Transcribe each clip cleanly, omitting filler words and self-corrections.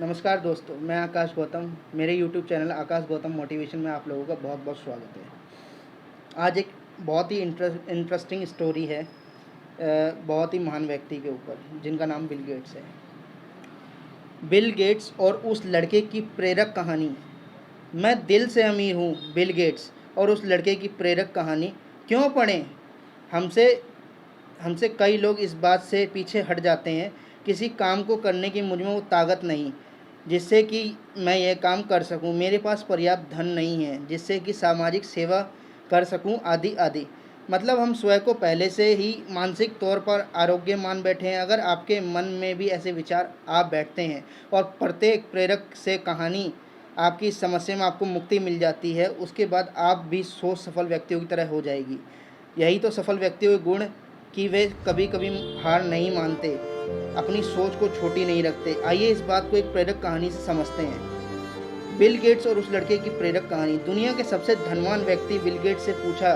नमस्कार दोस्तों, मैं आकाश गौतम। मेरे यूट्यूब चैनल आकाश गौतम मोटिवेशन में आप लोगों का बहुत बहुत स्वागत है। आज एक बहुत ही इंटरेस्टिंग स्टोरी है बहुत ही महान व्यक्ति के ऊपर जिनका नाम बिल गेट्स है। बिल गेट्स और उस लड़के की प्रेरक कहानी। मैं दिल से अमीर हूँ, बिल गेट्स और उस लड़के की प्रेरक कहानी क्यों पढ़ें। हमसे हमसे कई लोग इस बात से पीछे हट जाते हैं, किसी काम को करने की मुझ में वो ताकत नहीं जिससे कि मैं यह काम कर सकूं, मेरे पास पर्याप्त धन नहीं है जिससे कि सामाजिक सेवा कर सकूं, आदि आदि। मतलब हम स्वयं को पहले से ही मानसिक तौर पर आरोग्यमान बैठे हैं। अगर आपके मन में भी ऐसे विचार आप बैठते हैं और प्रत्येक प्रेरक से कहानी आपकी इस समस्या में आपको मुक्ति मिल जाती है, उसके बाद आप भी सोच सफल व्यक्तियों की तरह हो जाएगी। यही तो सफल व्यक्तियों के गुण कि वे कभी कभी हार नहीं मानते, अपनी सोच को छोटी नहीं रखते। आइए इस बात को एक प्रेरक कहानी से समझते हैं। बिल गेट्स और उस लड़के की प्रेरक कहानी। दुनिया के सबसे धनवान व्यक्ति बिल गेट्स से पूछा,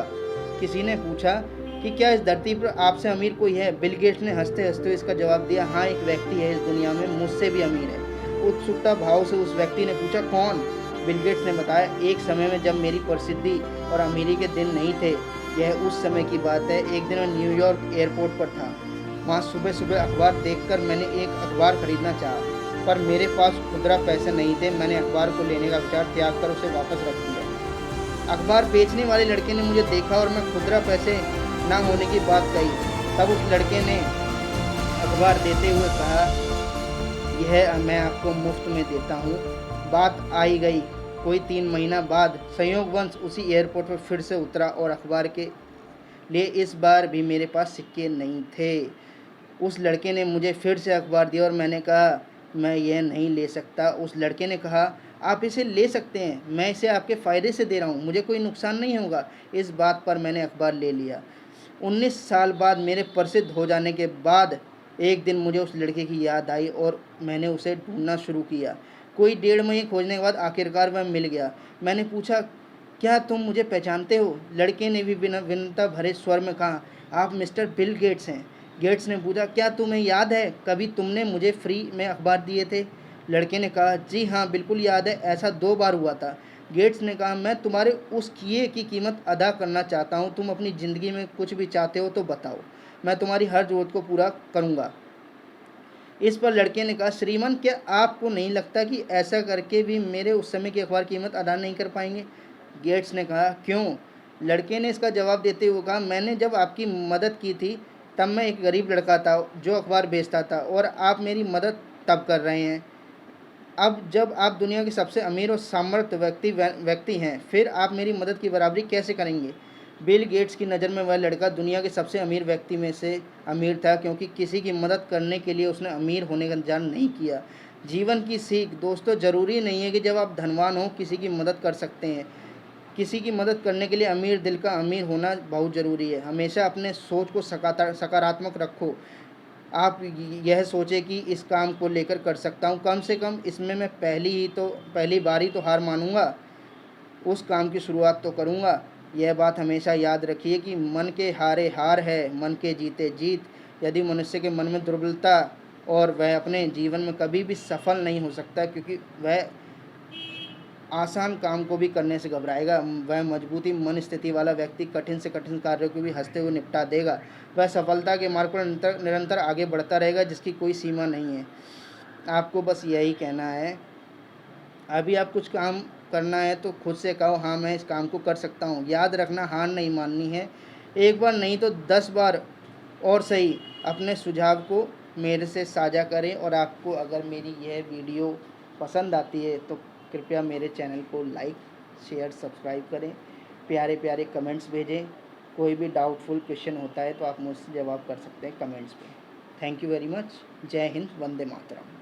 किसी ने पूछा कि क्या इस धरती पर आपसे अमीर कोई है। बिल गेट्स ने हंसते हंसते इसका जवाब दिया, हाँ, एक व्यक्ति है इस दुनिया में मुझसे भी अमीर है। उत्सुकता भाव से उस व्यक्ति ने पूछा, कौन। बिल गेट्स ने बताया, एक समय में जब मेरी प्रसिद्धि और अमीरी के दिन नहीं थे। यह उस समय की बात है। एक दिन मैं न्यूयॉर्क एयरपोर्ट पर था। वहाँ सुबह सुबह अखबार देखकर मैंने एक अखबार खरीदना चाहा, पर मेरे पास खुदरा पैसे नहीं थे। मैंने अखबार को लेने का विचार त्याग कर उसे वापस रख दिया। अखबार बेचने वाले लड़के ने मुझे देखा और मैं खुदरा पैसे ना होने की बात कही। तब उस लड़के ने अखबार देते हुए कहा, यह मैं आपको मुफ्त में देता हूँ। बात आई गई। कोई 3 महीना बाद संयोगवश उसी एयरपोर्ट पर फिर से उतरा और अखबार के लिए इस बार भी मेरे पास सिक्के नहीं थे। उस लड़के ने मुझे फिर से अखबार दिया और मैंने कहा, मैं यह नहीं ले सकता। उस लड़के ने कहा, आप इसे ले सकते हैं, मैं इसे आपके फ़ायदे से दे रहा हूँ, मुझे कोई नुकसान नहीं होगा। इस बात पर मैंने अखबार ले लिया। 19 साल बाद मेरे प्रसिद्ध हो जाने के बाद एक दिन मुझे उस लड़के की याद आई और मैंने उसे ढूंढना शुरू किया। कोई 1.5 महीने खोजने के बाद आखिरकार वह मिल गया। मैंने पूछा, क्या तुम मुझे पहचानते हो। लड़के ने भी बिना विनम्रता भरे स्वर में कहा, आप मिस्टर बिल गेट्स हैं। गेट्स ने पूछा, क्या तुम्हें याद है कभी तुमने मुझे फ्री में अखबार दिए थे। लड़के ने कहा, जी हाँ, बिल्कुल याद है, ऐसा 2 बार हुआ था। गेट्स ने कहा, मैं तुम्हारे उस किए की कीमत अदा करना चाहता हूँ। तुम अपनी ज़िंदगी में कुछ भी चाहते हो तो बताओ, मैं तुम्हारी हर ज़रूरत को पूरा करूँगा। इस पर लड़के ने कहा, श्रीमान, क्या आपको नहीं लगता कि ऐसा करके भी मेरे उस समय की अखबार कीमत अदा नहीं कर पाएंगे। गेट्स ने कहा, क्यों। लड़के ने इसका जवाब देते हुए कहा, मैंने जब आपकी मदद की थी तब मैं एक गरीब लड़का था जो अखबार बेचता था, और आप मेरी मदद तब कर रहे हैं। अब जब आप दुनिया के सबसे अमीर और सामर्थ्य व्यक्ति हैं, फिर आप मेरी मदद की बराबरी कैसे करेंगे। बिल गेट्स की नज़र में वह लड़का दुनिया के सबसे अमीर व्यक्ति में से अमीर था, क्योंकि किसी की मदद करने के लिए उसने अमीर होने का इंतजार नहीं किया। जीवन की सीख दोस्तों, ज़रूरी नहीं है कि जब आप धनवान हो किसी की मदद कर सकते हैं। किसी की मदद करने के लिए अमीर दिल का अमीर होना बहुत ज़रूरी है। हमेशा अपने सोच को सकारात्मक रखो। आप यह सोचें कि इस काम को लेकर कर सकता हूँ, कम से कम इसमें मैं पहली बार ही तो हार मानूंगा, उस काम की शुरुआत तो करूँगा। यह बात हमेशा याद रखिए कि मन के हारे हार है, मन के जीते जीत। यदि मनुष्य के मन में दुर्बलता और वह अपने जीवन में कभी भी सफल नहीं हो सकता, क्योंकि वह आसान काम को भी करने से घबराएगा। वह मजबूती मन स्थिति वाला व्यक्ति कठिन से कठिन कार्यों को भी हंसते हुए निपटा देगा। वह सफलता के मार्ग पर निरंतर आगे बढ़ता रहेगा, जिसकी कोई सीमा नहीं है। आपको बस यही कहना है। अभी आप कुछ काम करना है तो खुद से कहो, हाँ, मैं इस काम को कर सकता हूँ। याद रखना, हार नहीं माननी है। एक बार नहीं तो 10 बार और सही अपने सुझाव को मेरे से साझा करें। और आपको अगर मेरी यह वीडियो पसंद आती है तो कृपया मेरे चैनल को लाइक, शेयर, सब्सक्राइब करें। प्यारे प्यारे कमेंट्स भेजें। कोई भी डाउटफुल क्वेश्चन होता है तो आप मुझसे जवाब कर सकते हैं कमेंट्स पे। Thank you very much. जय हिंद, वंदे मातरम।